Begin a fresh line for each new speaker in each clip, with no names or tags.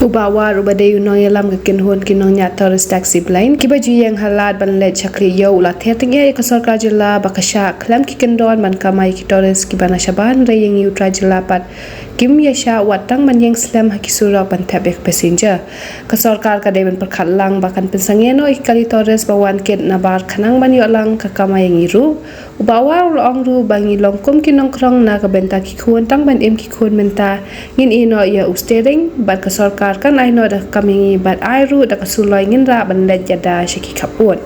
Ubawa rubade unong yalam ga kinhon kinong nya tourist taxi blind kiba ju yang halat banle chakri yo ula theting e ka sarkar jilla bakasha klam ki kendon man kamai ki tourist ki bana shaban re yang yutra jilla pat kim yasha watang man yang slam hakisura ban tabek passenger ka sarkar ka deben perkhalang bakan pensangeno ikali tourist bawan ket nabar khanang ban yo lang ka kamai yang iru ubawa ong ru bangi longkum kinong krong na ka benta ki khon tang ban em ki khon menta ngin ino ya ustering bat ka sarkar kan ai no da kami bat ai ru da kasuloi ngin ra ban le jada shiki kapun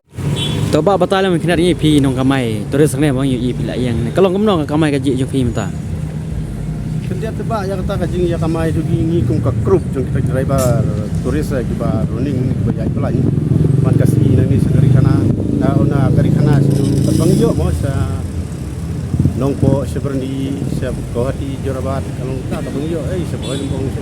to ba batala min khinar yi phi nong kamai to re sangne bang yi phi la yang kalong kamnong kamai ka ji jo phi mata
kerja teba ya kata kajing ya kamai tu ngi kum ka group jong kita driver turis ki ba running ba ya pelai man kasi nang ni segari kana na ona gari kana situ bang yo mo sa nongpo seberni sa Guwahati Jorabat kalau ta bang yo sa boy bang sa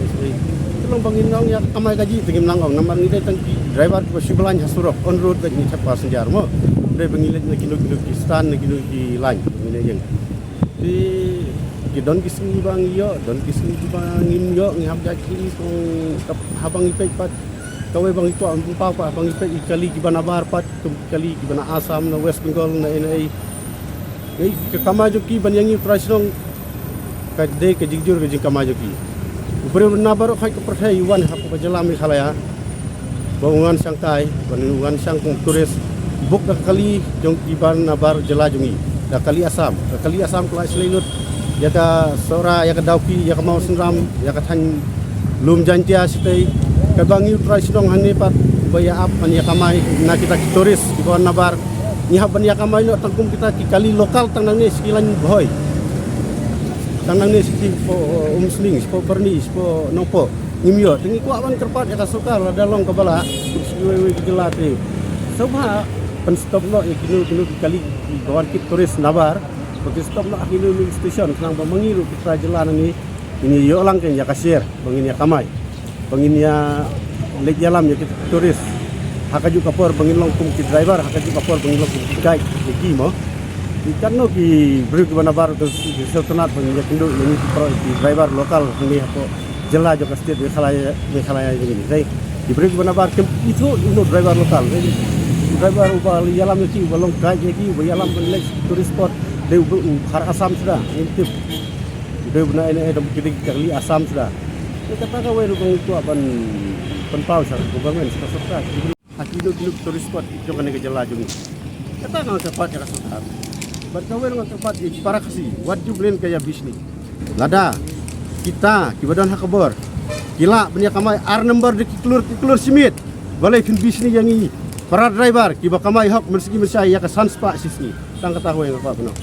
long bangin ngong ya kamai gaji tingim langong namar ni dai tang driver ko sibelan hasurok on road ni chapa senjar mo de bengilet ni kilo ki stan ni kilo ki line ni yang di ki don kisni bang yo don kisni bang im yo ngap jaki ko habang ipek pat kawai bang itu ampun pa bang ipek ikali ki bana bar pat kali ki bana Assam na West Bengal na NI ke kamajo ki ban yang prasong ka de ke jigjur ke jing kamajo ki upre na baro khai ke perthai yuan hapu ka jalam khalaya bangunan sangkai bangunan sangkung turis buk da kali jong ki ban na bar jela jungi da kali Assam kelas lelut ya ka sora ya ka dauki ya ka mau senram ya ka than lum jantia sitai ka bangi prasong hani pat baya ap man ya kamai na kita turis ki ban na bar nyah ban ya kamai no tangkum kita ki kali lokal tang ni sekilan boy tang ni siki po umsling po berni po nopo ngimyo tingi ku awan kerpat ya kasukar ada long kabala we gelate sobha pen stop no kinu kali bawan kit turis nabar bagi stop no kinu station kenang mengiru kita jalan ini yo lang kan ya kasir bangin ya kamai bangin ya lek jalam ya kita turis hakaju kapor bangin long kum ki driver hakaju kapor bangin long ki guide ki mo ikan no ki beri bana bar to sultanat bangin ya kindu ini ki driver lokal ini hapo jela jo kastir bekhalaya ini dai diberi bana bar itu driver lokal driver ubal yalam ki balong guide ki yalam lek tourist spot de har Assam sudah intip de bana ini ada kidik kali Assam sudah kata ka we rubang itu apan penpau sa government sa sosra akido tourist spot itu kan ke jela jung kata nang cepat ya sosra berkawan dengan tempat di para kasi wajib beliin kaya bisnis lada kita kibadan hakabor kila benya kamai ar number di kiklur simit balai fin bisnis yang ini para driver kiba kamai hak meski ya ka sanspa sisni tang ketahui apa benar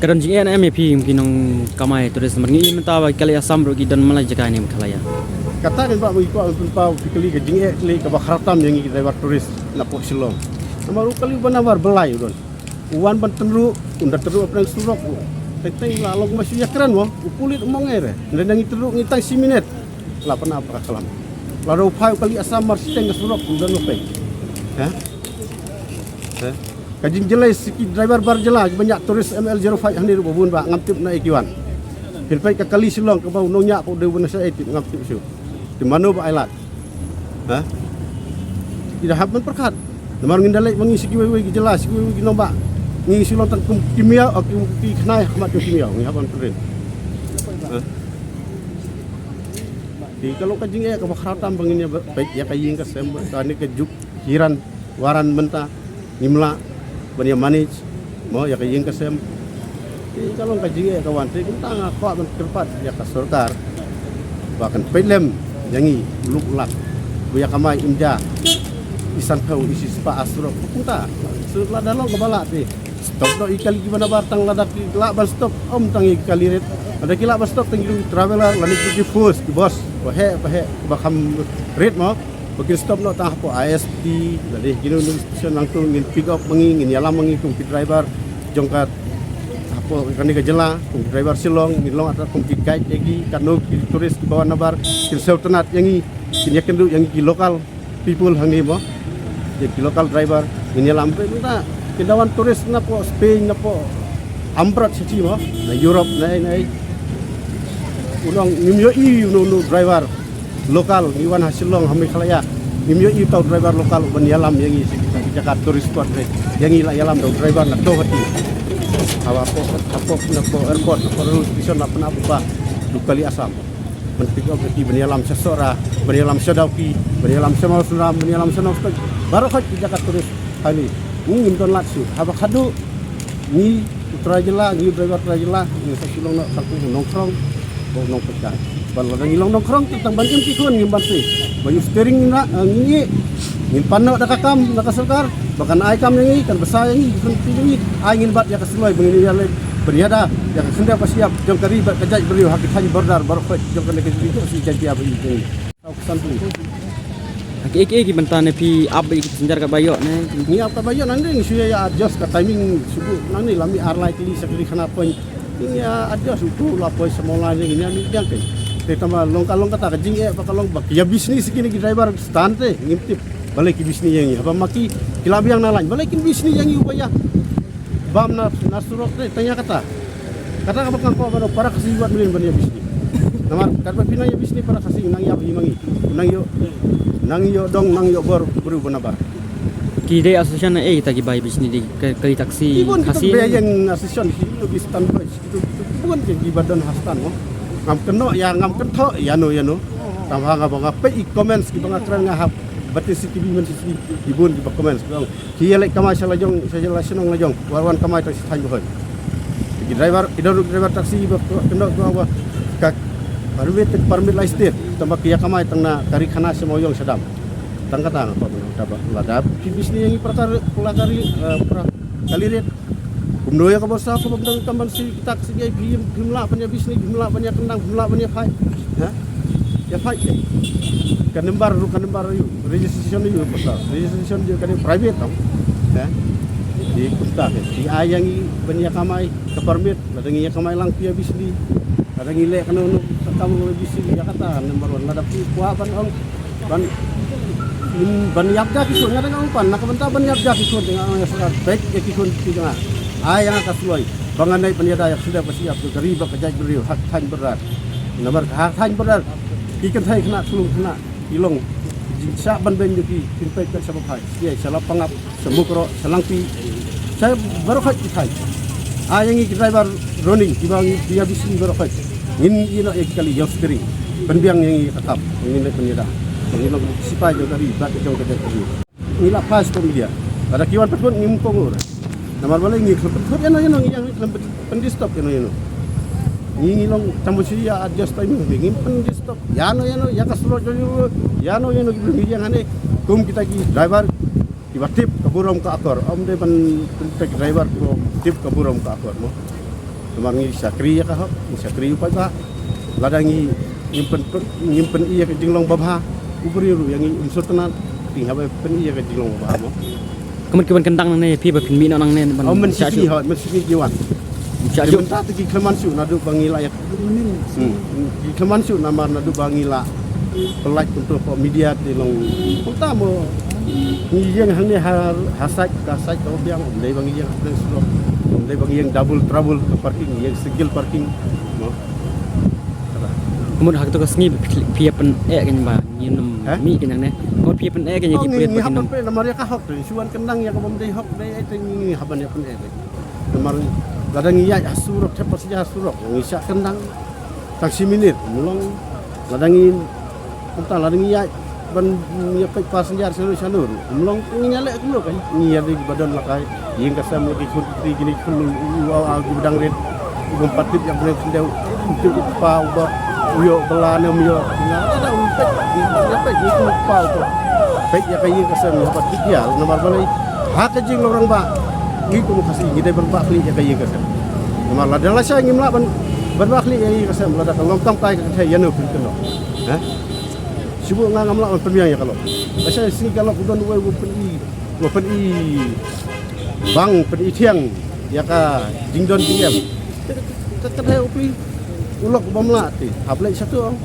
kadon ji en em phi kinong kamai turis merni menta ba kali asam ro ki dan malai jaga ni khalaya
kata kan pak mengiko pau pikeli ke jinge le ka bakhratam yang driver turis na po silong amaru kali banabar belai don uwan ban tenru unda teru aprang surok teteng la log masih yakran mo upulit umong ere ndangi teru ngitang siminit la pernah apa kalam la ro phai kali asam mar siteng surok unda no pe ha kajing jelai siki driver bar jela banyak turis ML05 hani ru bun ba ngamtip na ikiwan pilpai ka kali silong ka bau nonya ko de bun sa etip ngamtip su di mana ba ailat ha tidak happen perkat namar ngindalai mengisi kiwe jelas kiwe nombak ngisi lontang kimia ki khnai khmat kimia ngi haban pren di kalau kajing ya ka bakhratam bangin ya baik ya kaying ka sem tani ke juk hiran waran menta nimla bania manage mo ya kaying ka sem di kalau kajing ya kawan te kita ngakwa ban kerpat ya ka sarkar bahkan pelem yangi luklak buya kamai imja isan kau isi spa asro punta setelah dalong kebala ti stop do ikali gimana batang lada kila bal stop om tangi kali ret ada kila bal stop tangi traveler lani ki first ki bos pahe bakam ret mo bagi stop no tah po ISP lade ginu station langsung ngin pick up mengingin yalam mengitung ki driver jongkat apo kani ke jela kum driver silong ngilong atau kum ki guide lagi kanu turis ki bawa nabar ki sultanat yangi ki kendu yang ki lokal people hangi mo jadi local driver ini lampu minta kedawan turis na po Spain na po ambrat sici mo na Europe na unang nimyo no driver lokal iwan hasilong hamil khalaya nimyo yu tau driver lokal ban yalam yang i Jakarta turis spot yang i la yalam do driver na to hati hawa po na po airport po station na pana apa dukali asam men pick up ki ban yalam sesora ban yalam sedauki ban yalam semau suram ban yalam senau baru khat Jakarta turis kali ngin ton latsu haba khadu ni trajela ni driver trajela ni sasilong na sakku nongkrong bo nong pecah bal ladang ilong nongkrong tentang banjim pikun ngim bansi bayu steering na ngi ngin panno da kakam da kaserkar bahkan ai kam ngi kan besar ngi kun tinggi ai ngin bat ya kasuloi begini ya le beriada ya kesenda pasiap jong kari bat kajai beriu hak tani bordar baru khat jong kan ke itu si jadi apa ini tau kesan tu
Aki bentane pi ab ikut senjar ka bayo ne.
ni apa bayo nanti suya ya adjust ka timing subuh nanti lami arlai kili sakli khana point ini ya adjust itu la point semula ni ni yang ke tetama long kata jing pakalong bak ya bisnis kini driver stand te ngintip balik ki bisnis yang apa maki kilabi yang nalan balik ki bisnis yang upaya bam na nasurok te tanya kata apa kan ko para kasih buat beli bani bisnis namar karba pinanya bisnis para kasih nang ya mangi nang yo dong nang yo baru benabar
Ki de asosian na ta ki bai bisni di kali taksi
ibon kita
hasil.
bayang asosian itu di standby itu bukan di badan hastan mo ngam keno ya ngam kentho ya no tambah ngabang apa e-comments ki bang akran ngahap batis ki bimen si ibon ki comments bang ki yelek kamai salajong sajala senong lajong warwan kamai taksi than boy ki driver taksi keno gua kak permit license tambah kia kamai tengna kari khana semoyong sedam tangkatang apa dapat ladap bisnis yang perkara pelakari pra kaliret kumdoya ka bosa ko bang tamban si taksi gay jumlah banyak bisnis jumlah banyak kendang jumlah banyak fai ya fai kan nembar registration yu bosa registration je kan private tau di kusta di ayangi banyak kamai ke permit ladangi kamai lang pia bisnis ada ngile kana no kamu bisnis ya kata nomor 1 ladap kuah ban ban yapja kisun ngada ngam pan nak benta ban yapja kisun dengan yang sekat baik ya kisun dengan yang akan sesuai banganai penyada yang sudah bersiap dari bakajai beriu hak tan berat nomor hak tan berat ikan thai kena sulung kena ilong sa ban ben yuki timpai ke sabab hai ya salah pangap semukro selangpi saya baru khat thai yang ini driver running dibang dia bising baru khat ini ya kali yang steering penbiang yang tetap ini penyada pengilang sipai jo dari bat jo ke jadi nila pas ko media ada kiwan petun ngimkong ora namar balai ngi petun yang pendistop yang ngilong tambu sia adjust time ngim pendistop yano ya kasro jo yano media ngane kum kita ki driver tiba-tip keburom ke akor de ban driver ko tip keburom ke akor mo namar ngi sakri ya ka sakri upai ba ladangi nyimpen iya ke jinglong babha uberiru yang unsur tenan tinggal pen iya ke dilong bahamo
Kemen kentang nang ne pi ba pin mi nang ne ban
mensiki jiwan
Syaju
ta ti klemansu nadu bangila ya ki klemansu nama nadu bangila pelak untuk media dilong utama ni yang hang ni hasaj kasaj ko biang dai bangi yang sedang suruh dai bangi yang double trouble parking yang single parking
kemudian hak tu kesni pi pen kan ba nginum mi kan ne ko pi pen kan jadi pi
pen hapan pe namar ya ka hok dari suan kendang ya ko bam dai hok dai ai ngi haban ya pen namar ladang iya asurok tepat saja asurok ngisa kendang taksi minit mulong ladangin entah ladang iya ban ya pe passenger sanur mulong nyale kulo kan ngiya di badan lakai ing kasam di kunti gini kun wa gudang red gompatip yang boleh sendau untuk pa ubah uyo belana uyo ada umpet apa itu pau tu baik ya kayi kasam dapat dia nomor balai hak jing orang ba ngi ko kasih ngi de berba kli ya kayi kasam nomor adalah saya ngimla ban berba kli ya kasam lada kalau tam kai ka ya no kun no sibuk ngamla pemiang ya kalau saya sini kalau udon we pen i bang pen i tiang ya ka jingdon diam tetep upi ulok bomla ti hablai satu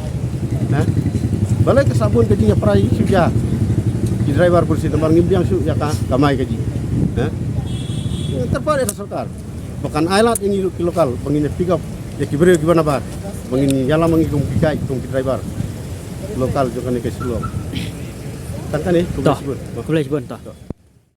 balai ke sabun gajinya perai suja di driver bersih nomor ngimbiang su ya ka kamai gaji terpare sarkar bukan ailat ini lokal pengine pick up ya kibere gimana bar pengini yala mangigum kikai kum driver lokal juga nih ke Silom. Tangkan nih,
Toh,
sebut.
boleh sebut toh.